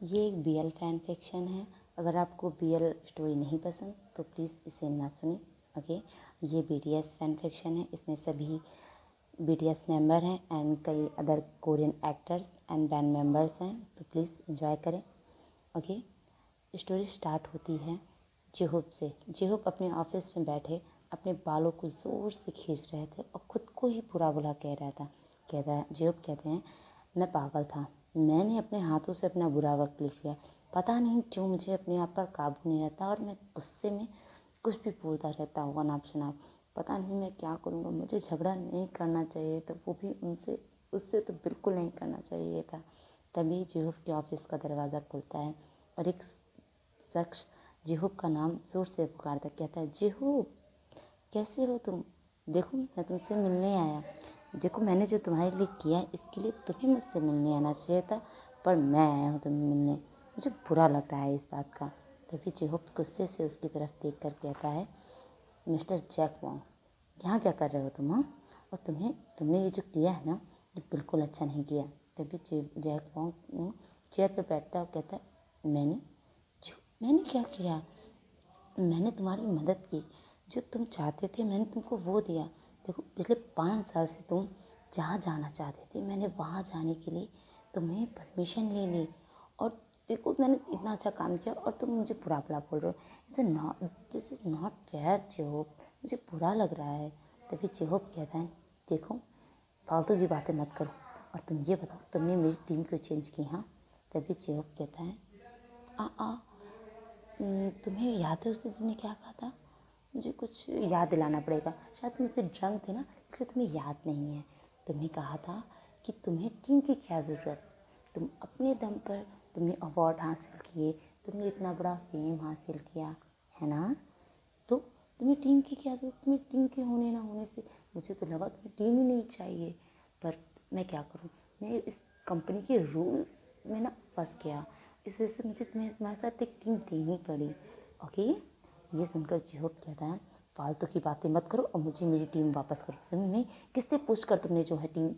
ये एक BL fan fiction है। अगर आपको बीएल स्टोरी नहीं पसंद तो प्लीज़ इसे ना सुनें। ओके, ये बीटीएस फैन फिक्शन है। इसमें सभी बीटीएस मेंबर हैं एंड कई other Korean actors and band members हैं, तो प्लीज़ एंजॉय करें। ओके, स्टोरी स्टार्ट होती है जेहोप से। जेहोप अपने ऑफिस में बैठे अपने बालों को ज़ोर से खींच रहे थे और ख़ुद को ही बुरा भला कह रहा था। जेहोप कहते हैं, मैं पागल था, मैंने अपने हाथों से अपना बुरा वक्त लिख लिया। पता नहीं क्यों मुझे अपने आप पर काबू नहीं रहता और मैं गुस्से में कुछ भी बोलता रहता हूँ अनाप शनाप। पता नहीं मैं क्या करूँगा। मुझे झगड़ा नहीं करना चाहिए था, वो भी उनसे, उससे तो बिल्कुल नहीं करना चाहिए था। तभी जेहोप के ऑफिस का दरवाज़ा खुलता है और एक शख्स जेहोप का नाम ज़ोर से पुकारता, कहता है, जेहोप कैसे हो तुम? देखो मैं तुमसे मिलने आया। देखो मैंने जो तुम्हारे लिए किया है इसके लिए तुम्हें मुझसे मिलने आना चाहिए था, पर मैं आया हूँ तुम्हें मिलने। मुझे बुरा लग रहा है इस बात का। तभी जेहोप गुस्से से उसकी तरफ देख कर कहता है, मिस्टर जैक वॉन्ग, यहाँ क्या कर रहे हो तुम? हाँ, और तुमने ये जो किया है ना, ये बिल्कुल अच्छा नहीं किया। तभी जैक वॉन्ग चेयर पर बैठता है और कहता है, मैंने क्या किया? मैंने तुम्हारी मदद की, जो तुम चाहते थे मैंने तुमको वो दिया। देखो पिछले 5 साल से तुम जहाँ जाना चाहते थे मैंने वहाँ जाने के लिए तुम्हें परमिशन ले ली, और देखो मैंने इतना अच्छा काम किया और तुम मुझे बुरा भला बोल रहे हो। दिस इज़ नॉट फेयर जेहोप, मुझे बुरा लग रहा है। तभी जेहोप कहता है, देखो फालतू की बातें मत करो और तुम ये बताओ तुमने मेरी टीम क्यों चेंज की? हाँ। तभी जेहोप कहता है, तुम्हें याद है उस दिन तुमने क्या कहा था? मुझे कुछ याद दिलाना पड़ेगा, शायद तुम उससे ड्रंक थे ना, इसलिए तुम्हें याद नहीं है। तुमने कहा था कि तुम्हें टीम की क्या ज़रूरत, तुम अपने दम पर तुमने अवार्ड हासिल किए, तुमने इतना बड़ा फेम हासिल किया है ना, तो तुम्हें टीम की क्या ज़रूरत? तुम्हें टीम के होने ना होने से मुझे तो लगा तुम्हें टीम ही नहीं चाहिए। पर मैं क्या करूँ, मैं इस कंपनी के रूल्स में ना फंस गया, इस वजह से मुझे तुम्हारे साथ एक टीम देनी पड़ी। ओके, ये सुनकर जेहोप कहता है, फालतू की बातें मत करो और मुझे मेरी टीम वापस करो। समझ में? किससे पूछ कर तुमने जो है टीम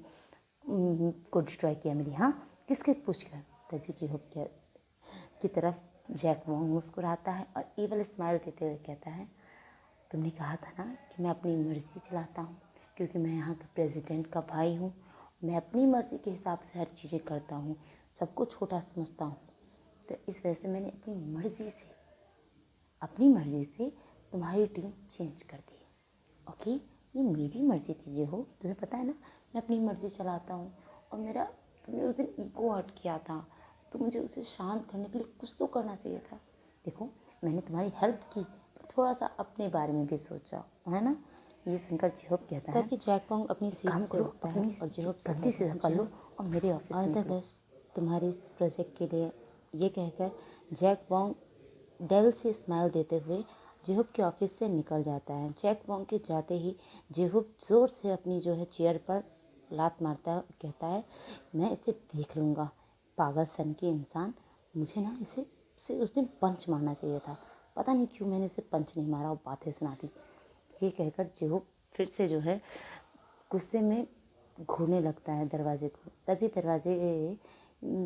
को डिस्ट्रॉय किया मेरी? हाँ, किसके पूछ कर? तभी जेहोप की तरफ जैक वॉन्ग मुस्कुराता है और ईवल स्माइल देते हुए कहता है, तुमने कहा था ना कि मैं अपनी मर्ज़ी चलाता हूँ, क्योंकि मैं यहाँ के प्रेसिडेंट का भाई हूँ। मैं अपनी मर्ज़ी के हिसाब से हर चीज़ें करता हूँ, सबको छोटा समझता हूँ। तो इस वजह से मैंने अपनी मर्ज़ी से तुम्हारी टीम चेंज कर दी। ओके, ये मेरी मर्ज़ी थी जेहोप, तुम्हें पता है ना मैं अपनी मर्ज़ी चलाता हूँ। और तुमने उस दिन ईगो हर्ट किया था, तो मुझे उसे शांत करने के लिए कुछ तो करना चाहिए था। देखो मैंने तुम्हारी हेल्प की, पर थोड़ा सा अपने बारे में भी सोचा, है ना? ये सुनकर जेहोप कहता है, तभी जैक पोंग अपनी एक सीट काम से करो, उठता है अपनी और जेहोप से गलती कहता से है, कर लो जेहोप और मेरे ऑफिस ऑल से द निकलो। बेस्ट तुम्हारे इस प्रोजेक्ट के लिए। ये कहकर जैक पोंग डेल से स्माइल देते हुए जेहोप के ऑफिस से निकल जाता है। जैक पोंग के जाते ही जेहोप ज़ोर से अपनी जो है चेयर पर लात मारता है और कहता है, मैं इसे देख लूँगा, पागल सन के इंसान। मुझे ना इसे उस दिन पंच मारना चाहिए था, पता नहीं क्यों मैंने इसे पंच नहीं मारा और बातें सुना दी। ये कहकर जेहोप फिर से जो है गुस्से में घूरने लगता है दरवाजे को। तभी दरवाजे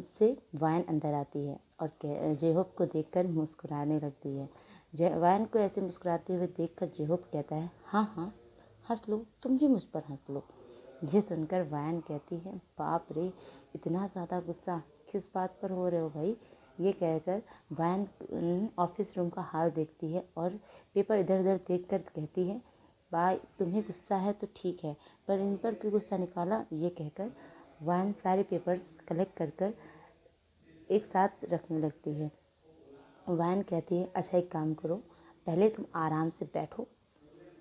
से वायन अंदर आती है और जेहोप को देखकर मुस्कुराने लगती है। वायन को ऐसे मुस्कुराते हुए देखकर जेहोप कहता है, हाँ हाँ हंस लो, तुम भी मुझ पर हंस लो। ये सुनकर वायन कहती है, बाप रे, इतना ज़्यादा गुस्सा किस बात पर हो रहे हो भाई? ये कहकर वायन ऑफिस रूम का हाल देखती है और पेपर इधर उधर देख कर कहती है, भाई तुम्हें गुस्सा है तो ठीक है, पर इन पर क्यों गुस्सा निकाला? ये कहकर वायन सारे पेपर्स कलेक्ट कर कर एक साथ रखने लगती है। वायन कहती है, अच्छा एक काम करो, पहले तुम आराम से बैठो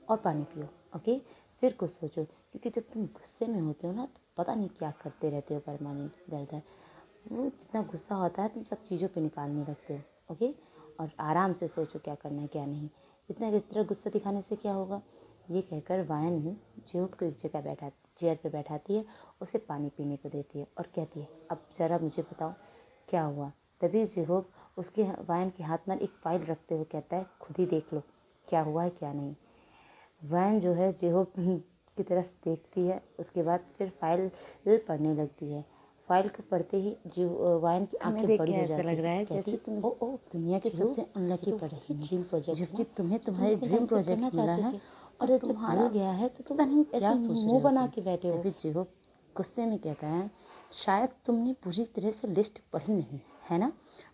और पानी पियो। ओके, फिर कुछ सोचो, क्योंकि जब तुम गुस्से में होते हो ना तो पता नहीं क्या करते रहते हो परमानेंट इधर उधर। वो जितना गुस्सा होता है तुम सब चीज़ों पे निकालने लगते हो। ओके, और आराम से सोचो क्या करना है क्या नहीं। इस तरह गुस्सा दिखाने से क्या होगा? ये कहकर वायन जेहोप को एक जगह चेयर पे बैठाती है, उसे पानी पीने को देती है और कहती है, अब ज़रा मुझे बताओ क्या हुआ? तभी जेहोप उसके वायन के हाथ में एक फ़ाइल रखते हुए कहता है, खुद ही देख लो क्या हुआ है क्या नहीं। वायन जो है जेहोप की तरफ देखती है, उसके बाद फिर फाइल पढ़ने लगती है। फाइल को पढ़ते ही जो वायन की तुम्हें आंखें देख बड़ी के हो ऐसा जाती लग रहा है कहती, जैसे तुम ओ ओ दुनिया के जेहू, सबसे अनलकी ये तो पर्सन वही हो, ड्रीम प्रोजेक्ट है जबकि ना तुम्हें जो तुम तुम्हारे अपनी ड्रीम लाइफ से प्रोजेक्ट करना मिला चाहते है थे और और जब मिल तुम्हारा गया है तो तुम पता नहीं क्या ऐसे सोच मुंह रहे हो बना तुम। के बैठे हो। तभी जेहू गुस्से में कहता है, शायद तुमने पूरी तरह से लिस्ट पढ़ी नहीं है ना,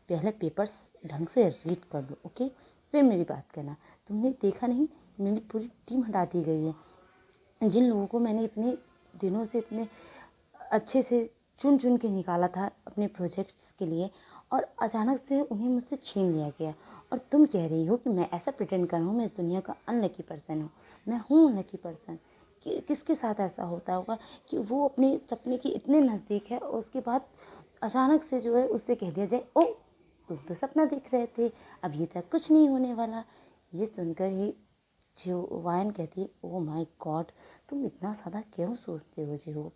पहले पेपर्स ढंग से रीड कर लो, ओके, फिर मेरी बात करना। तुमने देखा नहीं, मेरी पूरी टीम हटा दी गई है। जिन लोगों को मैंने इतने दिनों से इतने अच्छे से चुन चुन के निकाला था अपने प्रोजेक्ट्स के लिए, और अचानक से उन्हें मुझसे छीन लिया गया। और तुम कह रही हो कि मैं ऐसा प्रिटेंड कर रहा हूँ मैं इस दुनिया का अनलकी पर्सन हूँ। मैं हूँ अनलकी पर्सन। किसके साथ ऐसा होता होगा कि वो अपने सपने के इतने नज़दीक है और उसके बाद अचानक से जो है उससे कह दिया जाए, ओ तुम तो सपना देख रहे थे, अभी तक कुछ नहीं होने वाला। ये सुनकर ही जो वायन कहती है, ओ माय गॉड, तुम इतना ज़्यादा क्यों सोचते हो जो।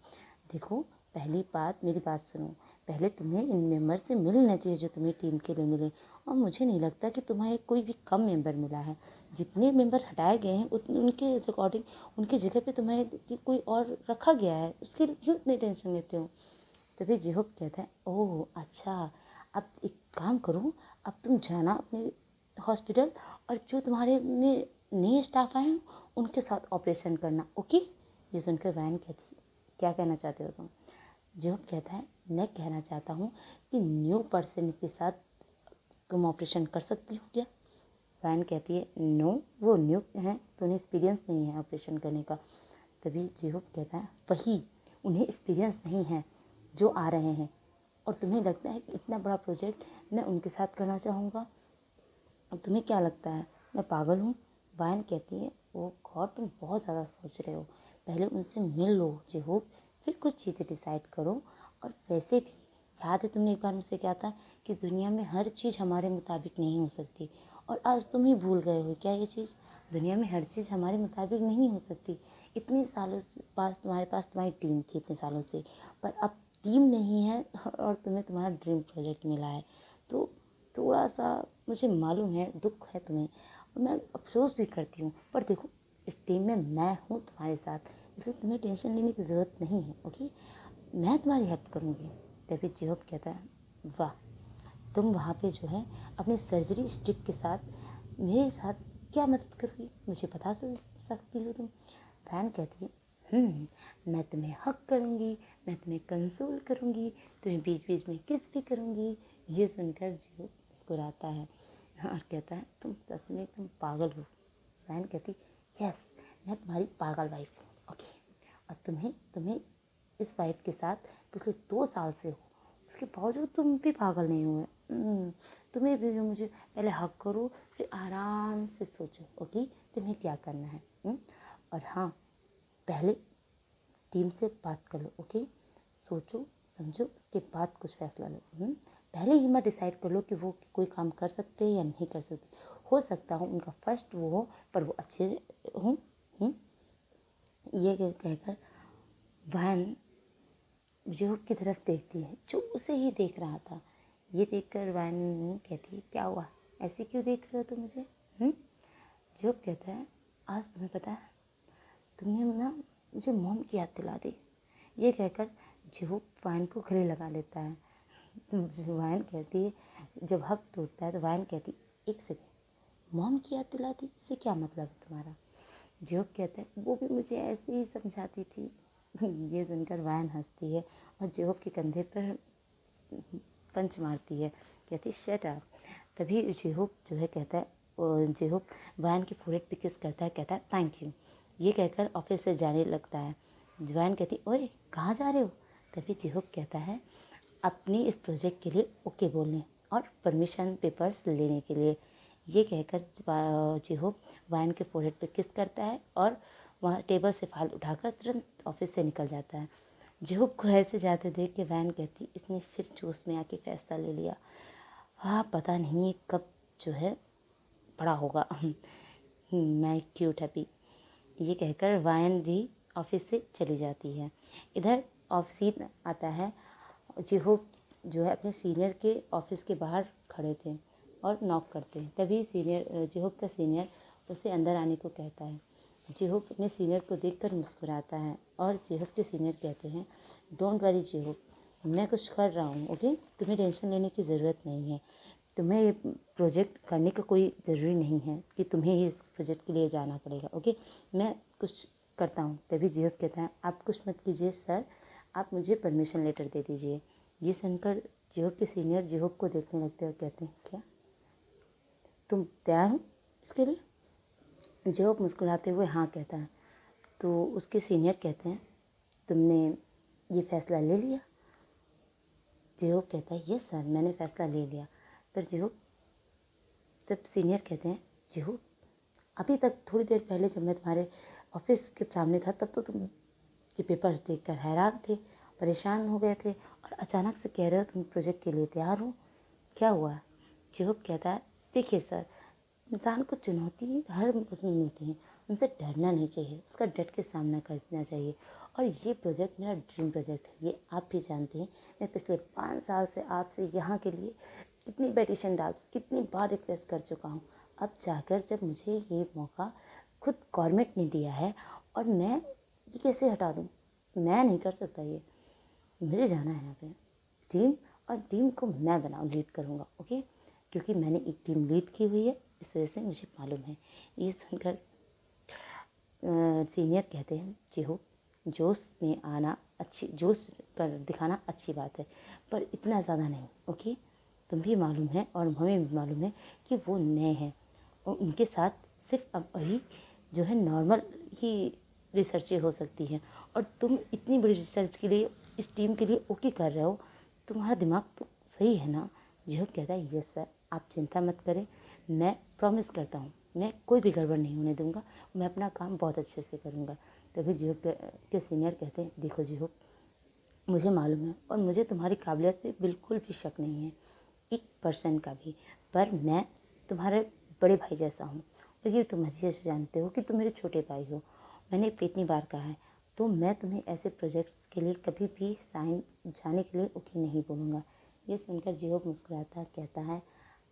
देखो, पहली बात, मेरी बात सुनो, पहले तुम्हें इन मेंबर से मिलना चाहिए जो तुम्हें टीम के लिए मिले, और मुझे नहीं लगता कि तुम्हें कोई भी कम मेंबर मिला है। जितने मेंबर हटाए गए हैं उनके अकॉर्डिंग उनकी जगह पे तुम्हें कि कोई और रखा गया है, उसके लिए क्यों इतनी टेंशन लेते हो। तभी जेहोब कहता है, ओह अच्छा, अब एक काम करो, अब तुम जाना अपने हॉस्पिटल और जो तुम्हारे में नए स्टाफ आए हैं उनके साथ ऑपरेशन करना, ओके। ये सुनकर वैन कहती, क्या कहना चाहते हो तुम। जेहोब कहता है, मैं कहना चाहता हूँ कि न्यू पर्सन के साथ तुम ऑपरेशन कर सकती हो क्या। वैन कहती है, नो, वो न्यू हैं तो उन्हें एक्सपीरियंस नहीं है ऑपरेशन करने का। तभी जेहोब कहता है, वही, उन्हें एक्सपीरियंस नहीं है जो आ रहे हैं, और तुम्हें लगता है कि इतना बड़ा प्रोजेक्ट मैं उनके साथ करना चाहूँगा। अब तुम्हें क्या लगता है मैं पागल हूँ। वायन कहती है, ओ गॉड, तुम बहुत ज़्यादा सोच रहे हो, पहले उनसे मिल लो जेहोब, फिर कुछ चीज़ें डिसाइड करो। और वैसे भी याद है तुमने एक बार मुझसे कहा था कि दुनिया में हर चीज़ हमारे मुताबिक नहीं हो सकती, और आज तुम ही भूल गए हो क्या ये चीज़। दुनिया में हर चीज़ हमारे मुताबिक नहीं हो सकती। इतने सालों से तुम्हारे पास तुम्हारी टीम थी इतने सालों से, पर अब टीम नहीं है और तुम्हें तुम्हारा ड्रीम प्रोजेक्ट मिला है, तो थोड़ा सा मुझे मालूम है दुख है तुम्हें, और मैं अफसोस भी करती हूँ, पर देखो इस टीम में मैं हूँ तुम्हारे साथ, इसलिए तुम्हें टेंशन लेने की ज़रूरत नहीं है, ओके, मैं तुम्हारी हेल्प करूँगी। तभी जेहोब कहता है, वाह, तुम वहाँ पे जो है अपने सर्जरी स्टिक के साथ मेरे साथ क्या मदद करोगी, मुझे बता सकती हो तुम। फैन कहती है, मैं तुम्हें हक करूँगी, मैं तुम्हें कंसोल करूँगी, तुम्हें बीच बीच में किस भी करूँगी। ये सुनकर जो मुस्कुराता है और कहता है, तुम सच में तुम पागल हो। फैन कहती, यस, मैं तुम्हारी पागल वाइफ हूँ, ओके, और तुम्हें तुम्हें इस वाइफ के साथ पिछले 2 साल से हो, उसके बावजूद तुम भी पागल नहीं हुए। तुम्हें भी मुझे पहले हक करो, फिर आराम से सोचो, ओके, तुम्हें क्या करना है। और हाँ, पहले टीम से बात कर लो, ओके, सोचो समझो उसके बाद कुछ फैसला लो। पहले ही मत डिसाइड कर लो कि वो कोई काम कर सकते हैं या नहीं कर सकते। हो सकता हो उनका फर्स्ट वो हो, पर वो अच्छे हों। ये कहकर वैन जेहोब की तरफ देखती है जो उसे ही देख रहा था। ये देखकर वैन कहती है, क्या हुआ, ऐसे क्यों देख रहे हो तुम मुझे। जेहोब कहता है, आज तुम्हें पता है तुमने ना मुझे मॉम की याद दिला दी। ये कहकर जेहोब वैन को गले लगा लेता है। तो वैन कहती है, जब हक टूटता है तो वैन कहती, एक सेकेंड, मॉम की याद दिला दी, इससे क्या मतलब है तुम्हारा। जेहोब कहता है, वो भी मुझे ऐसे ही समझाती थी। ये सुनकर वैन हंसती है और जेहोब के कंधे पर पंच मारती है, कहती शट अप। तभी जेहोब जो है कहता है, जेहोब वैन के फोrehead पे किस करता है, कहता है थैंक यू। ये कहकर ऑफिस से जाने लगता है। वैन कहती, ओए कहाँ जा रहे हो। तभी जेहोब कहता है, अपनी इस प्रोजेक्ट के लिए ओके बोलने और परमिशन पेपर्स लेने के लिए। ये कहकर जेहोब वैन के फोrehead पे किस करता है और वहाँ टेबल से फाइल उठाकर तुरंत ऑफिस से निकल जाता है। जेहोब को ऐसे जाते देख के वैन कहती, इसने फिर जोश में आके फैसला ले लिया। हाँ, पता नहीं कब जो है बड़ा होगा। मैं क्यूट हैप्पी। ये कहकर वैन भी ऑफिस से चली जाती है। इधर ऑफ सीन आता है। जेहोब जो है अपने सीनियर के ऑफिस के बाहर खड़े थे और नॉक करते हैं। तभी सीनियर जेहोब का सीनियर उसे अंदर आने को कहता है। जेहोब अपने सीनियर को देखकर मुस्कुराता है और जेहोब के सीनियर कहते हैं, डोंट वरी जेहोब, मैं कुछ कर रहा हूँ। ओके, तुम्हें टेंशन लेने की ज़रूरत नहीं है। तुम्हें ये प्रोजेक्ट करने का कोई ज़रूरी नहीं है कि तुम्हें ही इस प्रोजेक्ट के लिए जाना पड़ेगा। ओके, मैं कुछ करता हूँ। तभी जेहोब कहता है आप कुछ मत कीजिए सर, आप मुझे परमिशन लेटर दे दीजिए। ये सुनकर जेहोब के सीनियर जेहोब को देखने लगते हैं और कहते हैं क्या तुम तैयार हो इसके लिए? जेहोब मुस्कुराते हुए हाँ कहता है। तो उसके सीनियर कहते हैं तुमने ये फ़ैसला ले लिया? जेहोब कहता है यस सर, मैंने फ़ैसला ले लिया। पर जेहोब जब सीनियर कहते हैं जेहोब अभी तक थोड़ी देर पहले जब मैं तुम्हारे ऑफिस के सामने था तब तो तुम ये पेपर्स देखकर हैरान थे, परेशान हो गए थे और अचानक से कह रहे हो तुम प्रोजेक्ट के लिए तैयार हो, क्या हुआ? जेहोब कहता है देखिए सर, इंसान को चुनौती हर उसमें मिलती हैं, उनसे डरना नहीं चाहिए, उसका डट के सामना करना चाहिए। और ये प्रोजेक्ट मेरा ड्रीम प्रोजेक्ट है, ये आप भी जानते हैं। मैं पिछले 5 साल से आपसे यहाँ के लिए कितनी पिटीशन डाल कितनी बार रिक्वेस्ट कर चुका हूँ। अब जाकर जब मुझे ये मौका खुद गवर्नमेंट ने दिया है और मैं ये कैसे हटा दूँ? मैं नहीं कर सकता ये, मुझे जाना है यहाँ पे टीम, और टीम को मैं लीड करूँगा। ओके, क्योंकि मैंने एक टीम लीड की हुई है, इस वजह से मुझे मालूम है। ये सुनकर सीनियर कहते हैं जेहोब जोश में आना जोश कर दिखाना अच्छी बात है, पर इतना ज़्यादा नहीं। ओके, तुम भी मालूम है और हमें भी मालूम है कि वो नए हैं और उनके साथ सिर्फ अब अभी जो है नॉर्मल ही रिसर्चें हो सकती हैं, और तुम इतनी बड़ी रिसर्च के लिए इस टीम के लिए ओके कर रहे हो, तुम्हारा दिमाग तो सही है ना? जेहोब कहता है यस सर, आप चिंता मत करें, मैं प्रॉमिस करता हूँ मैं कोई भी गड़बड़ नहीं होने दूंगा, मैं अपना काम बहुत अच्छे से करूँगा। तभी जेहोब के सीनियर कहते हैं देखो जेहोब, मुझे मालूम है और मुझे तुम्हारी काबिलियत पे बिल्कुल भी शक नहीं है, 1% का भी, पर मैं तुम्हारे बड़े भाई जैसा हूँ और ये तुम अच्छे से जानते हो कि तुम मेरे छोटे भाई हो। मैंने कितनी बार कहा है, तो मैं तुम्हें ऐसे प्रोजेक्ट्स के लिए कभी भी साइन जाने के लिए ओके नहीं बोलूँगा। ये सुनकर जेहोब मुस्कुराता कहता है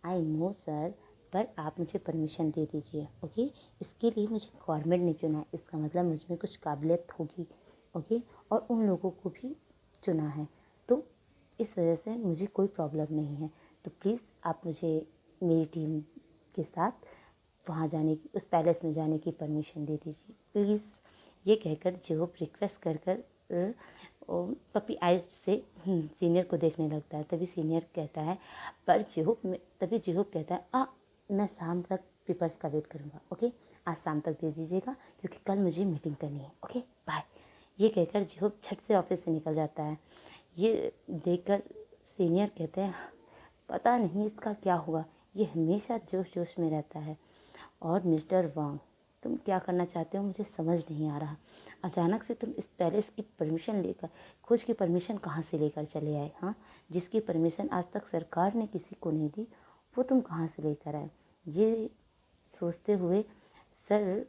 आई नो सर, पर आप मुझे परमिशन दे दीजिए। ओके, इसके लिए मुझे गवर्नमेंट ने चुना है, इसका मतलब मुझ में कुछ काबिलियत होगी। ओके, और उन लोगों को भी चुना है, तो इस वजह से मुझे कोई प्रॉब्लम नहीं है। तो प्लीज़ आप मुझे मेरी टीम के साथ वहाँ जाने की, उस पैलेस में जाने की परमिशन दे दीजिए प्लीज़। ये कहकर जेहोब रिक्वेस्ट कर कर पपी आइज से सीनियर को देखने लगता है। तभी सीनियर कहता है पर तभी जेहोब कहता है मैं शाम तक पेपर्स का वेट करूँगा। ओके, आज शाम तक दे दीजिएगा क्योंकि कल मुझे मीटिंग करनी है। Okay bye. ये कहकर जेहोब झट से ऑफिस से निकल जाता है। ये देखकर सीनियर कहते हैं पता नहीं इसका क्या हुआ, ये हमेशा जोश जोश में रहता है। और मिस्टर वांग, तुम क्या करना चाहते हो मुझे समझ नहीं आ रहा। अचानक से तुम इस पैलेस की परमिशन लेकर, खोज की परमिशन कहाँ से लेकर चले आए? हाँ, जिसकी परमिशन आज तक सरकार ने किसी को नहीं दी, वो तुम कहाँ से लेकर आए? ये सोचते हुए सर